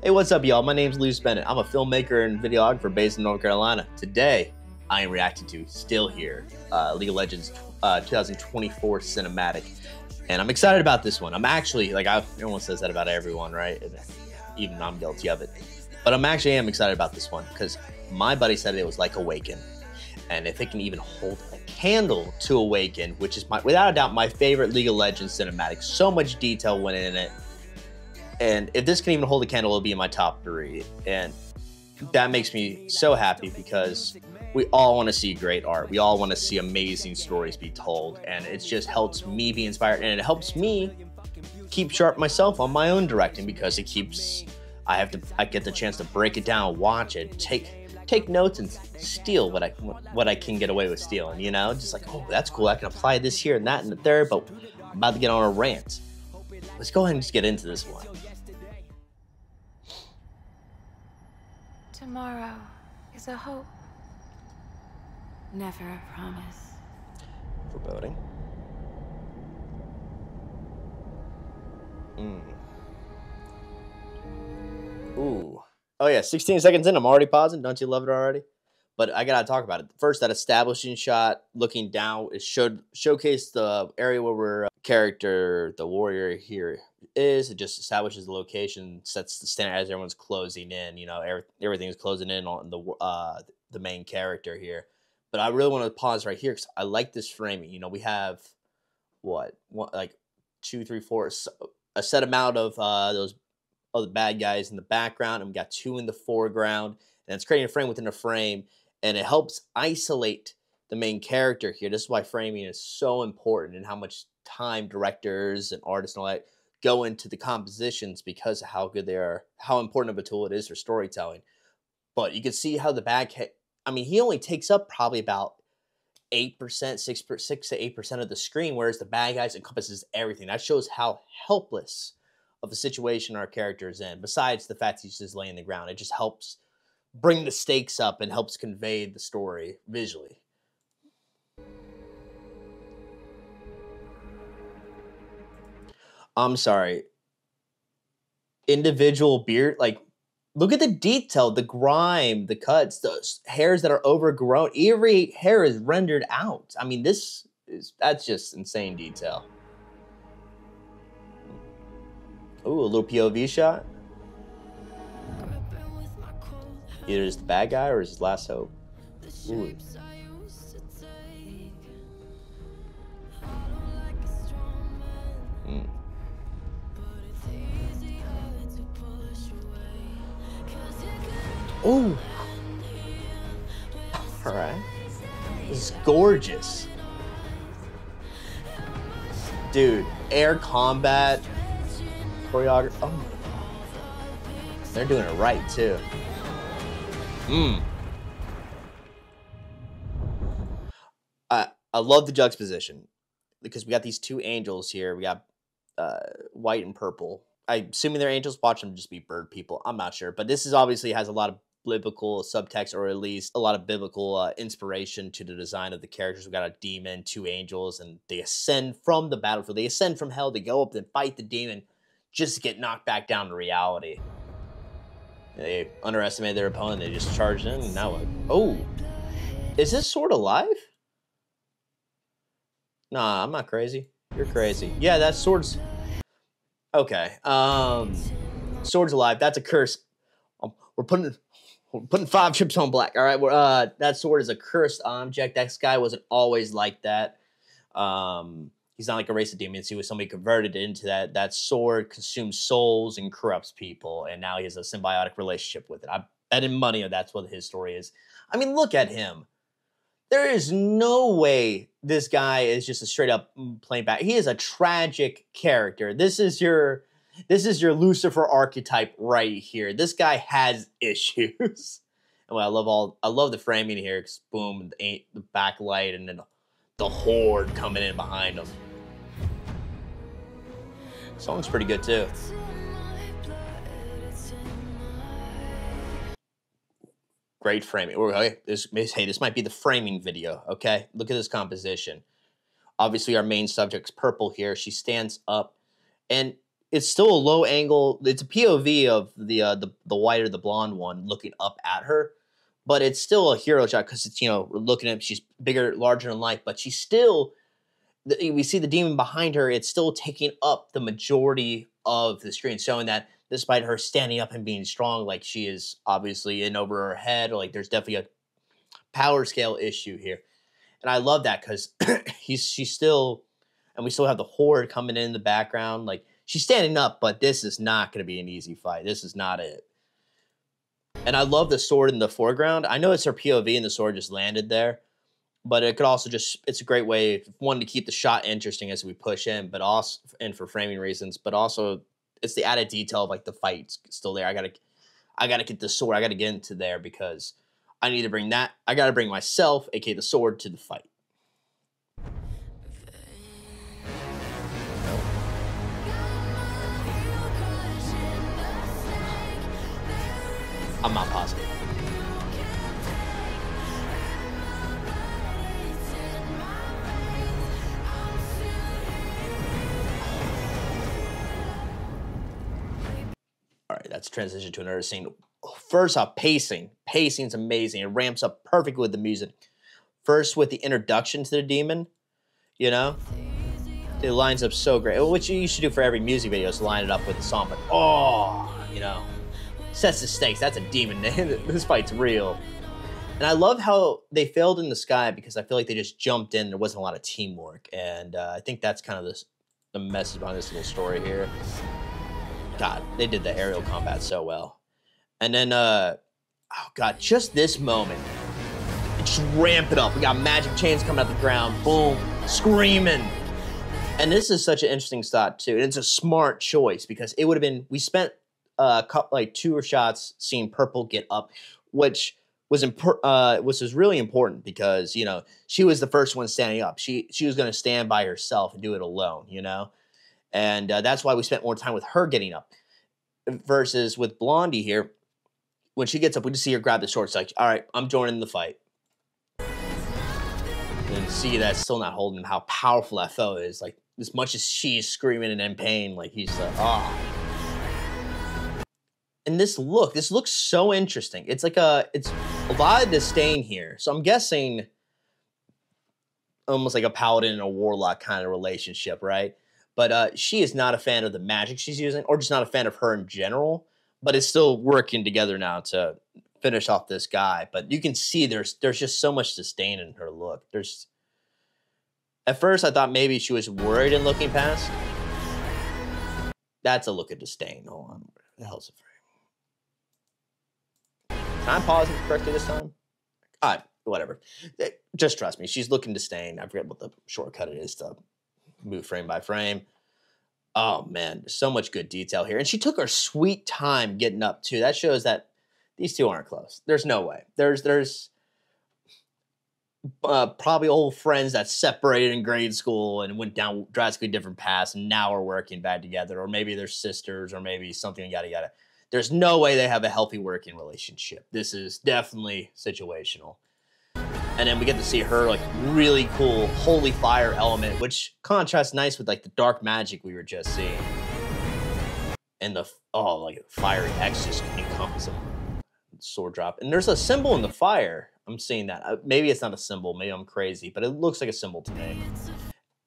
Hey, what's up, y'all? My name's Luce Bennett. I'm a filmmaker and videographer based in North Carolina. Today, I am reacting to Still Here, League of Legends 2024 cinematic. And I'm excited about this one. I'm actually, everyone says that about everyone, right? And even I'm guilty of it. But I'm excited about this one because my buddy said it was like Awaken. And if it can even hold a candle to Awaken, which is without a doubt my favorite League of Legends cinematic. So much detail went in it. And if this can even hold a candle, it'll be in my top 3. And that makes me so happy because we all want to see great art. We all want to see amazing stories be told. And it just helps me be inspired. And it helps me keep sharp myself on my own directing because it keeps, I get the chance to break it down, watch it, take notes and steal what I can get away with stealing, you know? Just like, oh, that's cool. I can apply this here and that and the third, but I'm about to get on a rant. Let's go ahead and just get into this one. Tomorrow is a hope, never a promise. Foreboding. Ooh. Oh yeah, 16 seconds in, I'm already pausing. Don't you love it already? But I gotta talk about it. First, that establishing shot, looking down, it showcase the area where we're character, the warrior here is. It just establishes the location, sets the standard as everyone's closing in. You know, everything's closing in on the main character here. But I really want to pause right here because I like this framing. You know, we have like 2, 3, 4, a set amount of those other bad guys in the background, and we got 2 in the foreground, and it's creating a frame within a frame. And it helps isolate the main character here. This is why framing is so important and how much time directors and artists and all that go into the compositions because of how good they are, how important of a tool it is for storytelling. But you can see how the he only takes up probably about 8%, 6 to 8% of the screen, whereas the bad guys encompasses everything. That shows how helpless of a situation our character is in, besides the fact he's just laying the ground. It just helps bring the stakes up and helps convey the story visually. I'm sorry. Individual beard, look at the detail, the grime, the cuts, the hairs that are overgrown. Every hair is rendered out. I mean, that's just insane detail. Ooh, a little POV shot. Either it's the bad guy or his last hope. Ooh. Ooh. All right. This is gorgeous. Dude, air combat choreography. Oh. They're doing it right too. I love the juxtaposition because we got these 2 angels here. We got white and purple. I'm assuming they're angels. Watch them just be bird people. I'm not sure, but this is obviously has a lot of biblical subtext, or at least a lot of biblical inspiration to the design of the characters. We got a demon, 2 angels, and they ascend from the battlefield. They ascend from hell to go up and fight the demon, just to get knocked back down to reality. They underestimated their opponent. They just charged in. And now, oh, is this sword alive? Nah, I'm not crazy. You're crazy. Yeah, that sword's okay. Sword's alive. That's a curse. We're putting 5 chips on black. All right. That sword is a cursed object. That guy wasn't always like that. He's not like a race of demons. He was somebody converted into that. That sword consumes souls and corrupts people, and now he has a symbiotic relationship with it. I bet him money that's what his story is. I mean, look at him. There is no way this guy is just a straight up plain bad. He is a tragic character. This is your Lucifer archetype right here. This guy has issues. And I love the framing here. Cause boom, the backlight, and then the horde coming in behind him. Song's pretty good too. Great framing. Okay, this might be the framing video. Okay, look at this composition. Obviously, our main subject's purple here. She stands up, and it's still a low angle. It's a POV of the white or the blonde one looking up at her, but it's still a hero shot because it's we're looking at she's bigger, larger than life, but she's still we see the demon behind her. It's still taking up the majority of the screen, showing that despite her standing up and being strong, like she is obviously in over her head, like there's definitely a power scale issue here. And I love that because she's still, and we still have the horde coming in the background. Like she's standing up, but this is not going to be an easy fight. This is not it. And I love the sword in the foreground. I know it's her POV and the sword just landed there, but it could also it's a great way, one, to keep the shot interesting as we push in, but also, and for framing reasons, but also it's the added detail of like the fight's still there. I gotta get the sword. I gotta get into there because I need to bring that. I gotta bring myself, aka the sword, to the fight. I'm not positive. All right, that's transition to another scene. First off, pacing. Pacing's amazing. It ramps up perfectly with the music. First, with the introduction to the demon, it lines up so great. Which you should do for every music video is line it up with the song. But sets the stakes. That's a demon. This fight's real. And I love how they failed in the sky because I feel like they just jumped in. There wasn't a lot of teamwork. And I think that's kind of the message behind this little story here. God, they did the aerial combat so well. And then, oh God, just this moment. Just ramp it up. We got magic chains coming out the ground. Boom. Screaming. And this is such an interesting shot, too. And it's a smart choice because it would have been, we spent a couple, like 2 shots seeing Purple get up, which was really important because, she was the first one standing up. She was going to stand by herself and do it alone, And that's why we spent more time with her getting up. Versus with Blondie here, when she gets up, we just see her grab the sword. It's like, all right, I'm joining the fight. And see that still not holding him, how powerful that foe is. Like, as much as she's screaming and in pain, like he's like, ah. And this looks so interesting. It's like it's a lot of disdain here. So I'm guessing almost like a paladin and a warlock kind of relationship, right? But she is not a fan of the magic she's using, or just not a fan of her in general, but it's still working together now to finish off this guy. But you can see there's just so much disdain in her look. At first, I thought maybe she was worried and looking past. That's a look of disdain. Hold on. What the hell's the frame? Can I pause it correctly this time? All right, whatever. Just trust me. She's looking disdain. I forget what the shortcut it is to move frame by frame. Oh, man. There's so much good detail here. And she took her sweet time getting up, too. That shows that these two aren't close. There's no way. There's probably old friends that separated in grade school and went down drastically different paths and now are working bad together, or maybe they're sisters, or maybe something yada yada. There's no way they have a healthy working relationship. This is definitely situational. And then we get to see her like really cool holy fire element, which contrasts nice with like the dark magic we were just seeing. And the like fiery X just encompasses them. Sword drop. And there's a symbol in the fire. I'm seeing that. Maybe it's not a symbol. Maybe I'm crazy, but it looks like a symbol to me.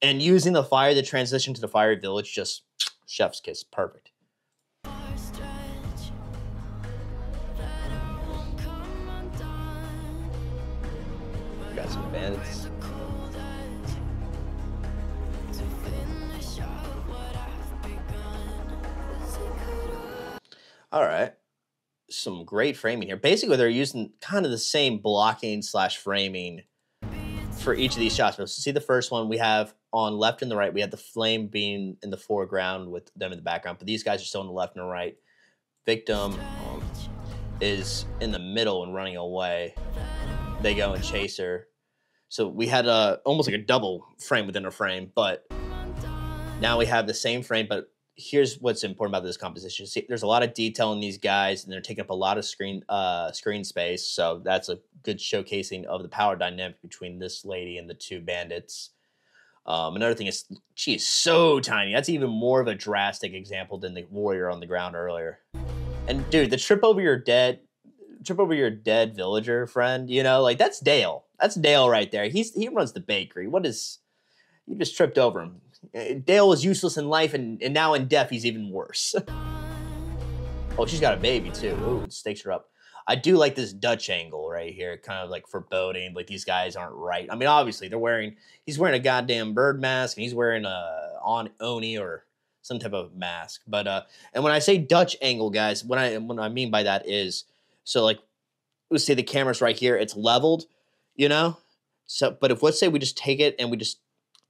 And using the fire, the transition to the fiery village, just chef's kiss. Perfect. Got some bandits. All right. Some great framing here. Basically, they're using kind of the same blocking / framing for each of these shots. But see the first one we have on left and the right. We have the flame being in the foreground with them in the background. But these guys are still on the left and the right. Victim is in the middle and running away. They go and chase her. So we had almost like a double frame within a frame. But now we have the same frame, but here's what's important about this composition. See, there's a lot of detail in these guys, and they're taking up a lot of screen space. So that's a good showcasing of the power dynamic between this lady and the two bandits. Another thing is she is so tiny. That's even more of a drastic example than the warrior on the ground earlier. And dude, the trip over your dead villager friend, you know, like that's Dale. That's Dale right there. He runs the bakery. You just tripped over him. Dale was useless in life, and now in death, he's even worse. Oh, she's got a baby too. Ooh, it stakes her up. I do like this Dutch angle right here, kind of like foreboding, like these guys aren't right. I mean, obviously he's wearing a goddamn bird mask, and he's wearing a Oni or some type of mask. But and when I say Dutch angle, guys, what I mean by that is, so like, let's say the camera's right here, it's leveled, you know. So, but if let's say we just take it and we just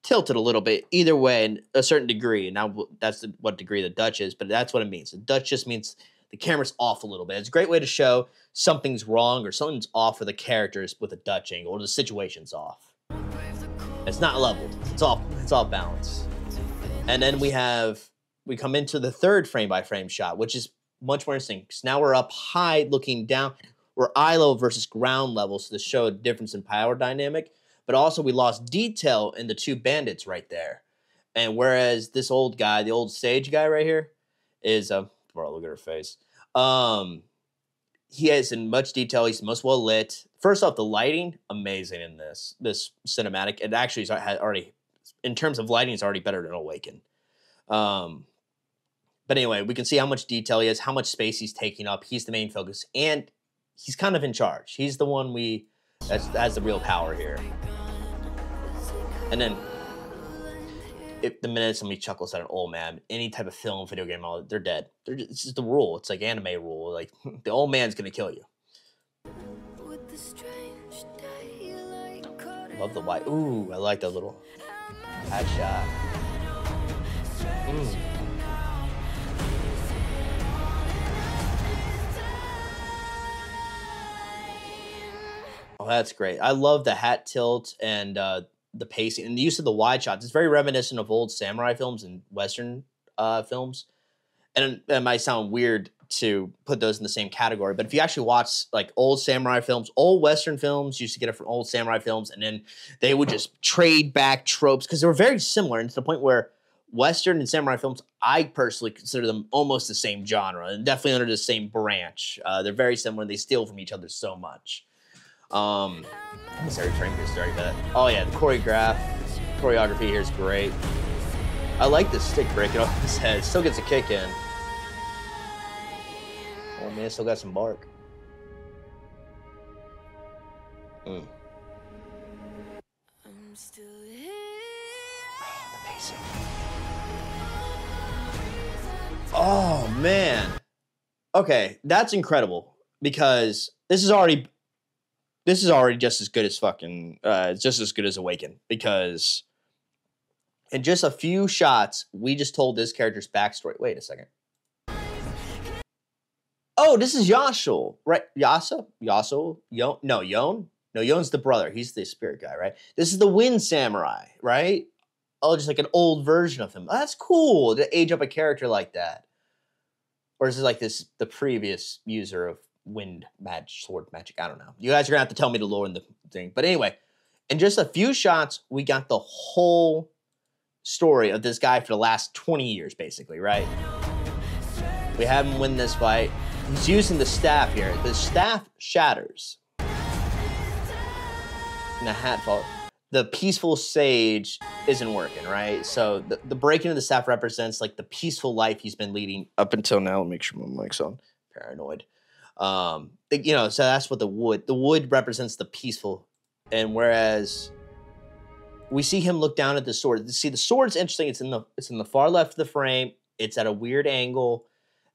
tilt it a little bit, either way, in a certain degree. Now that's what degree the Dutch is, but that's what it means. The Dutch just means the camera's off a little bit. It's a great way to show something's wrong or something's off for the characters with a Dutch angle, or the situation's off. It's not leveled. It's all balanced. And then we come into the third frame by frame shot, which is much more interesting because now we're up high looking down. We're eye level versus ground level, so to show a difference in power dynamic. But also we lost detail in the two bandits right there. And whereas this old guy, the old sage guy right here, is bro, look at her face. He has in much detail. He's most well lit. First off, the lighting, amazing in this cinematic. It actually has already, in terms of lighting, it's already better than Awaken. But anyway, we can see how much detail he has, how much space he's taking up. He's the main focus, and he's kind of in charge. He's the one that has the real power here. And then, the minute somebody chuckles at an old man, any type of film, video game, they're dead. It's just the rule. It's like anime rule. Like, the old man's gonna kill you. Love the white. Ooh, I like that little hat shot. Oh, that's great. I love the hat tilt and the pacing and the use of the wide shots. It's very reminiscent of old samurai films and Western films. And it might sound weird to put those in the same category, but if you actually watch like old samurai films, old Western films used to get it from old samurai films, and then they would just trade back tropes because they were very similar, and to the point where Western and samurai films, I personally consider them almost the same genre and definitely under the same branch. They're very similar. They steal from each other so much. This every frame is very bad. Oh yeah, the choreography here is great. I like this stick breaking off his head. Still gets a kick in. Oh man, still got some bark. The pacing. Oh man. Okay, that's incredible because this is already just as good as just as good as Awaken, because in just a few shots, we just told this character's backstory. Wait a second. Oh, this is Yashul, right? Yashul? Yon? No, Yon? No, Yon's the brother. He's the spirit guy, right? This is the Wind Samurai, right? Oh, just like an old version of him. Oh, that's cool to age up a character like that. Or is it like the previous user of sword magic? I don't know. You guys are gonna have to tell me the lore in the thing. But anyway, in just a few shots, we got the whole story of this guy for the last 20 years, basically, right? We have him win this fight. He's using the staff here. The staff shatters. And the hat falls. The peaceful sage isn't working, right? So the breaking of the staff represents like the peaceful life he's been leading up until now. Let me make sure my mic's on. Paranoid. So that's what the wood represents the peaceful. And whereas we see him look down at the sword. See, the sword's interesting. It's in the far left of the frame. It's at a weird angle,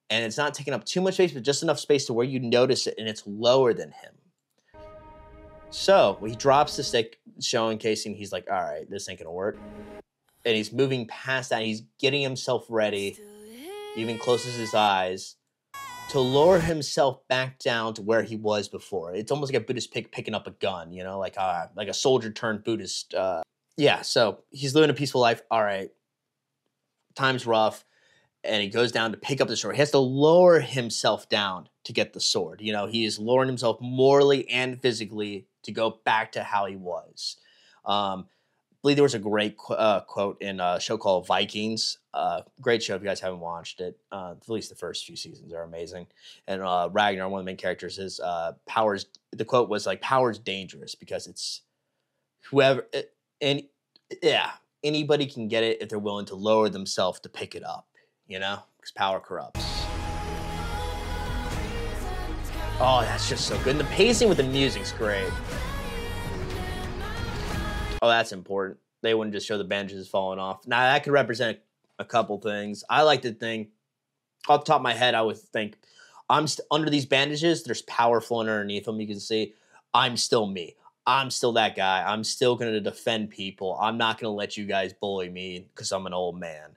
and it's not taking up too much space, but just enough space to where you notice it, and it's lower than him. So when he drops the stick, showcasing, he's like, all right, this ain't gonna work. And he's moving past that. He's getting himself ready. He even closes his eyes to lower himself back down to where he was before. It's almost like a Buddhist picking up a gun, like a soldier turned Buddhist. So he's living a peaceful life. All right, time's rough. And he goes down to pick up the sword. He has to lower himself down to get the sword. He is lowering himself morally and physically to go back to how he was. believe there was a great quote in a show called Vikings. Great show if you guys haven't watched it. At least the first few seasons are amazing. And Ragnar, one of the main characters, is powers. The quote was like, "Power's dangerous because it's whoever and yeah, anybody can get it if they're willing to lower themselves to pick it up. You know, because power corrupts." Oh, that's just so good. And the pacing with the music's great. Oh, that's important. They wouldn't just show the bandages falling off. Now, that could represent a couple things. I like to think, off the top of my head, I would think, under these bandages, there's power flowing underneath them. You can see, I'm still me. I'm still that guy. I'm still going to defend people. I'm not going to let you guys bully me because I'm an old man.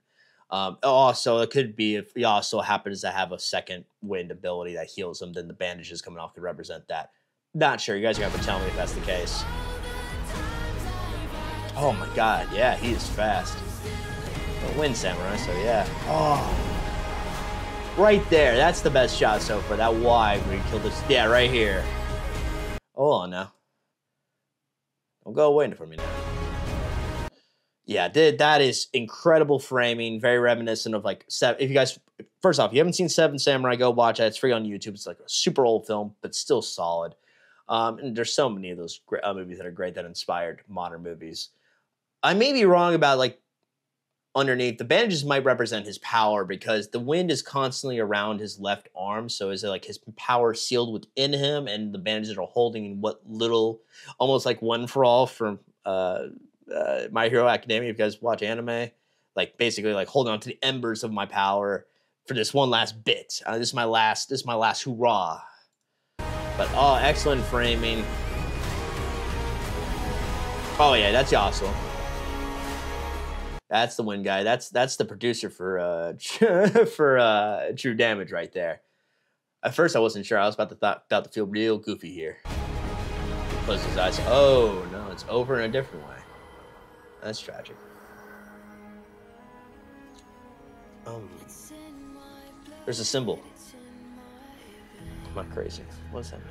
Also, it could be if he also happens to have a second wind ability that heals him, then the bandages coming off could represent that. Not sure. You guys are going to have to tell me if that's the case. Oh my god, yeah, he is fast. A wind samurai, so yeah. Oh, right there. That's the best shot so far. That wide where he killed this. Yeah, right here. Hold on now. Don't go away for me now. Yeah, that is incredible framing. Very reminiscent of like Seven. If you guys, first off, if you haven't seen Seven Samurai, go watch it. It's free on YouTube. It's like a super old film, but still solid. And there's so many of those movies that are great that inspired modern movies. I may be wrong about like underneath. The bandages might represent his power because the wind is constantly around his left arm. So is it like his power sealed within him and the bandages are holding what little, almost like One for All from My Hero Academia, if you guys watch anime, like basically like holding on to the embers of my power for this one last bit. This is my last hoorah. But oh, excellent framing. Oh yeah, that's Yasuo. That's the one guy. That's the producer for True Damage right there. At first, I wasn't sure. I was about to feel real goofy here. Close his eyes. Oh no, it's over in a different way. That's tragic. There's a symbol. I'm not crazy. What does that mean?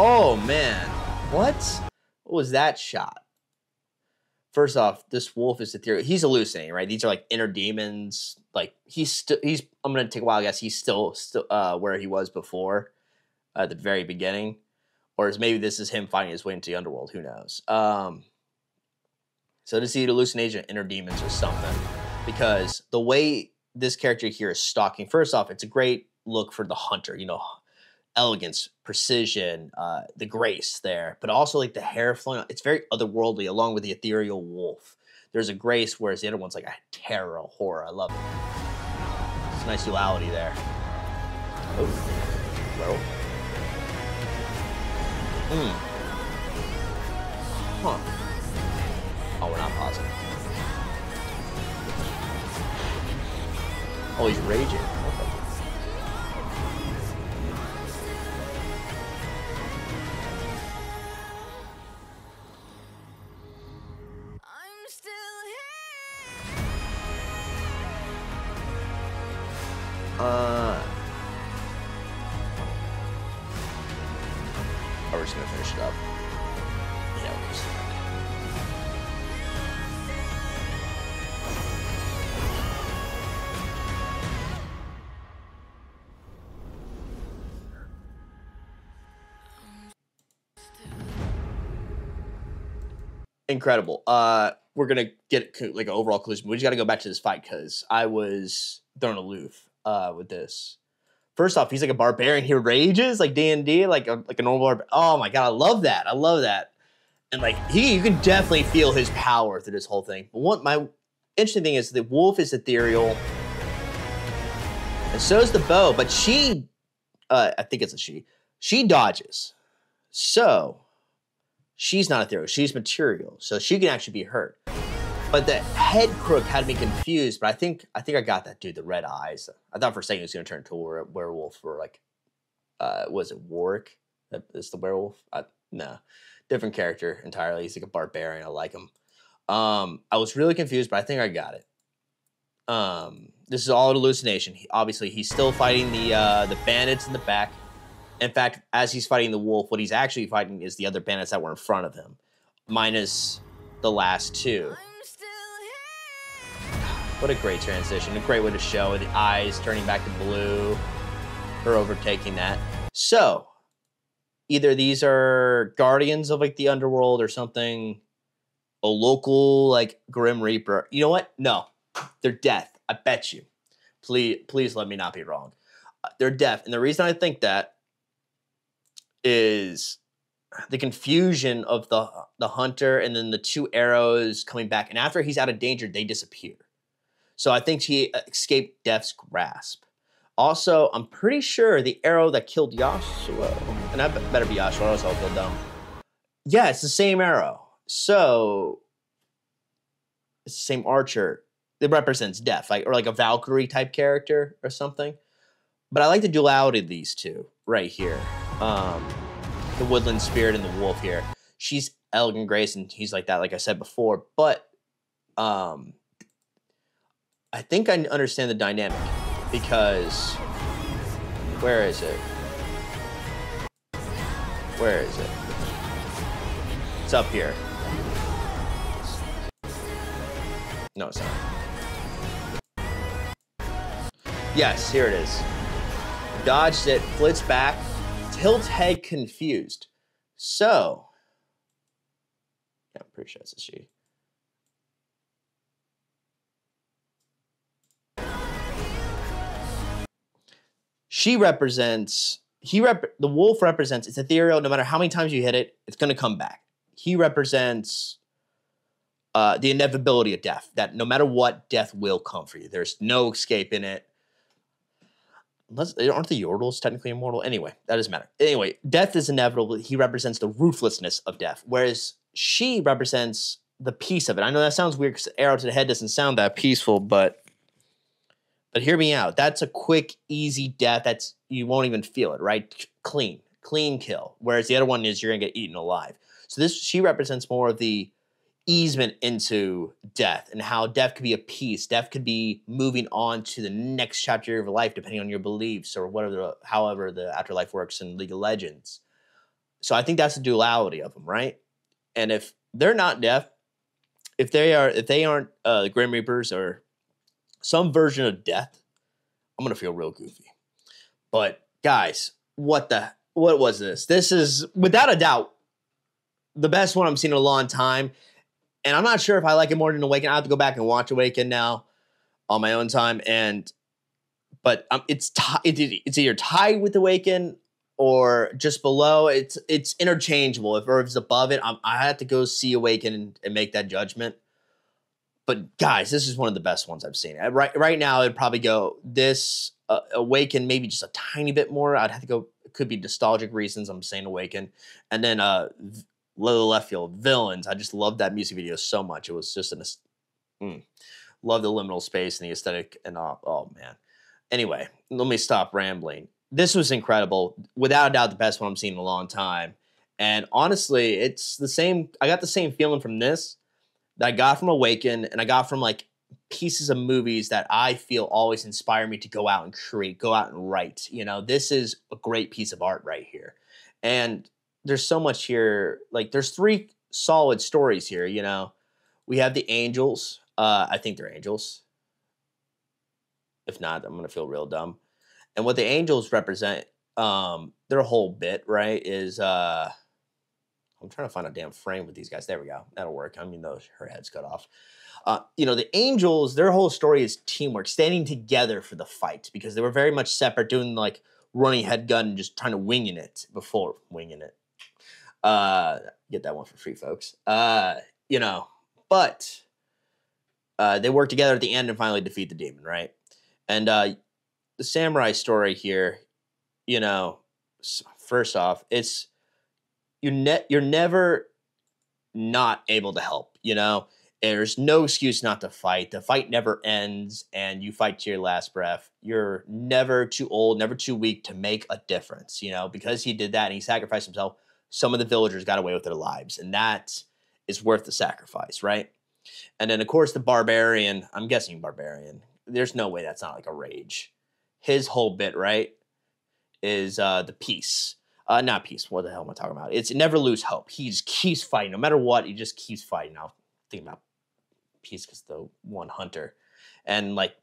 Oh man, what was that shot? First off, this wolf is ethereal. He's hallucinating, right? These are like inner demons. Like he's. I'm gonna take a while. I guess he's still where he was before, at the very beginning, or is maybe this is him finding his way into the underworld. Who knows? So to see hallucination, inner demons, or something, because the way this character here is stalking. First off, it's a great look for the hunter. You know, elegance, precision, the grace there, but also like the hair flowing. It's very otherworldly, along with the ethereal wolf. There's a grace, whereas the other one's like a terror, a horror. I love it. It's a nice duality there. Oh, werewolf. Huh. Oh, we're not pausing. Oh, he's raging. Okay. We're just gonna finish it up. Yeah, we'll just incredible. We're gonna get like an overall conclusion. We just got to go back to this fight because I was thrown aloof with this. First off, he's like a barbarian. He rages like D&D, like a normal. Oh my god, I love that. I love that. And like you can definitely feel his power through this whole thing. But what my interesting thing is, the wolf is ethereal, and so is the bow. But she, I think it's a she. She dodges, so she's not ethereal. She's material, so she can actually be hurt. But the head crook had me confused, but I think I got that dude, the red eyes. I thought for a second he was going to turn into a werewolf, or like, was it Warwick? That is the werewolf? No, different character entirely. He's like a barbarian. I like him. I was really confused, but I think I got it. This is all an hallucination. Obviously, he's still fighting the bandits in the back. In fact, as he's fighting the wolf, what he's actually fighting is the other bandits that were in front of him, minus the last two. What a great transition. A great way to show the eyes turning back to blue or overtaking that. So, either these are guardians of like the underworld or something, a local like Grim Reaper. You know what? No, they're death. I bet you. Please let me not be wrong. They're deaf. And the reason I think that is the confusion of the hunter and then the two arrows coming back. And after he's out of danger, they disappear. So I think he escaped Death's grasp. Also, I'm pretty sure the arrow that killed Yasuo, and that better be Yasuo, or else I'll feel dumb. Yeah, it's the same arrow. So it's the same archer. It represents death, like or like a Valkyrie type character or something. But I like the duality of these two right here. The woodland spirit and the wolf here. She's elegant grace, and he's like that, like I said before. But I think I understand the dynamic because where is it? Where is it? It's up here. No, it's not. Yes, here it is. Dodged it, flits back, tilts head confused. So, yeah, I'm pretty sure it's a she. She represents, the wolf represents, it's ethereal, no matter how many times you hit it, it's going to come back. He represents the inevitability of death, that no matter what, death will come for you. There's no escape in it. Unless, aren't the Yordles technically immortal? Anyway, that doesn't matter. Anyway, death is inevitable. He represents the ruthlessness of death, whereas she represents the peace of it. I know that sounds weird because arrow to the head doesn't sound that peaceful, but hear me out. That's a quick, easy death. That's you won't even feel it, right? Clean kill. Whereas the other one is you're gonna get eaten alive. So she represents more of the easement into death and how death could be a peace. Death could be moving on to the next chapter of your life, depending on your beliefs or whatever, however the afterlife works in League of Legends. So I think that's the duality of them, right? And if they're not deaf, if they aren't the Grim Reapers or some version of death, I'm gonna feel real goofy. But guys, what was this? This is without a doubt the best one I've seen in a long time. And I'm not sure if I like it more than Awaken. I have to go back and watch Awaken now on my own time. But it's either tied with Awaken or just below. It's interchangeable. If it's above it, I have to go see Awaken and make that judgment. But guys, this is one of the best ones I've seen. Right now, it'd probably go this Awaken, maybe just a tiny bit more. I'd have to go. It could be nostalgic reasons. I'm saying Awaken, and then Little Left Field, Villains. I just loved that music video so much. It was just love the liminal space and the aesthetic and oh man. Anyway, let me stop rambling. This was incredible. Without a doubt, the best one I've seen in a long time. And honestly, it's the same. I got the same feeling from this that I got from Awaken, and I got from like pieces of movies that I feel always inspire me to go out and create, go out and write. You know, this is a great piece of art right here. And there's so much here. Like there's 3 solid stories here, you know. We have the angels. I think they're angels. If not, I'm going to feel real dumb. And what the angels represent, their whole bit, right, is I'm trying to find a damn frame with these guys. There we go. That'll work. I mean, her head's cut off. You know, the angels, their whole story is teamwork, standing together for the fight because they were very much separate, doing like running head gun and just trying to winging it before winging it. Get that one for free, folks. You know, but they work together at the end and finally defeat the demon, right? And the samurai story here, you know, first off, it's you're never not able to help, you know? There's no excuse not to fight. The fight never ends, and you fight to your last breath. You're never too old, never too weak to make a difference, you know? Because he did that and he sacrificed himself, some of the villagers got away with their lives, and that is worth the sacrifice, right? And then, of course, the Barbarian. I'm guessing Barbarian. There's no way that's not like a rage. His whole bit, right, is the peace. Not peace. What the hell am I talking about? It's never lose hope. He just keeps fighting. No matter what, he just keeps fighting. Now, think about peace because the one hunter. And, like,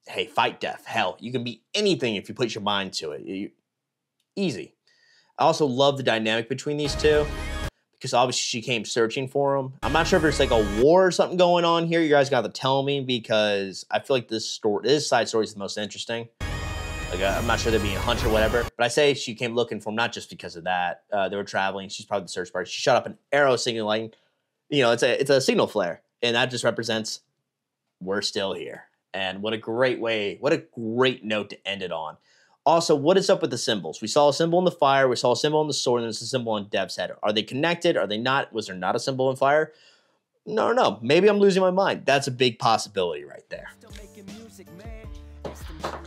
hey, fight death. Hell, you can be anything if you put your mind to it. Easy. I also love the dynamic between these two because obviously she came searching for him. I'm not sure if there's like a war or something going on here. You guys got to tell me because I feel like this side story is the most interesting. Like I'm not sure they're being a hunter or whatever, but I say she came looking for him not just because of that. They were traveling. She's probably the search party. She shot up an arrow signaling. You know, it's a signal flare, and that just represents we're still here. And what a great way, what a great note to end it on. Also, what is up with the symbols? We saw a symbol in the fire. We saw a symbol on the sword, and there's a symbol on Dev's head. Are they connected? Are they not? Was there not a symbol in fire? No. Maybe I'm losing my mind. That's a big possibility right there.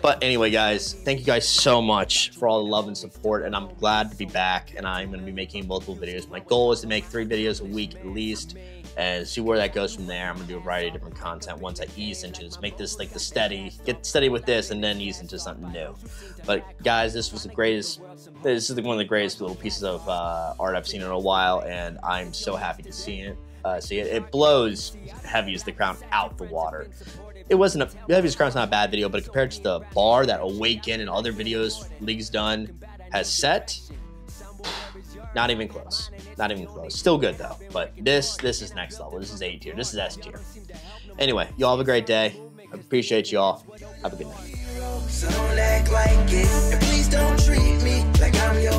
But anyway, guys, thank you guys so much for all the love and support, and I'm glad to be back, and I'm going to be making multiple videos. My goal is to make 3 videos a week at least, and see where that goes from there. I'm going to do a variety of different content once I ease into this, make this like the get steady with this, and then ease into something new. But guys, this was the greatest, this is one of the greatest little pieces of art I've seen in a while, and I'm so happy to see it. It blows Heavy as the Crown out the water. It wasn't Heavy as the Crown's not a bad video, but compared to the bar that Awaken and other videos League's done has set, not even close. Not even close. Still good though. But this is next level. This is A tier. This is S tier. Anyway, y'all have a great day. I appreciate y'all. Have a good night. So don't act like it, and please don't treat me like I'm your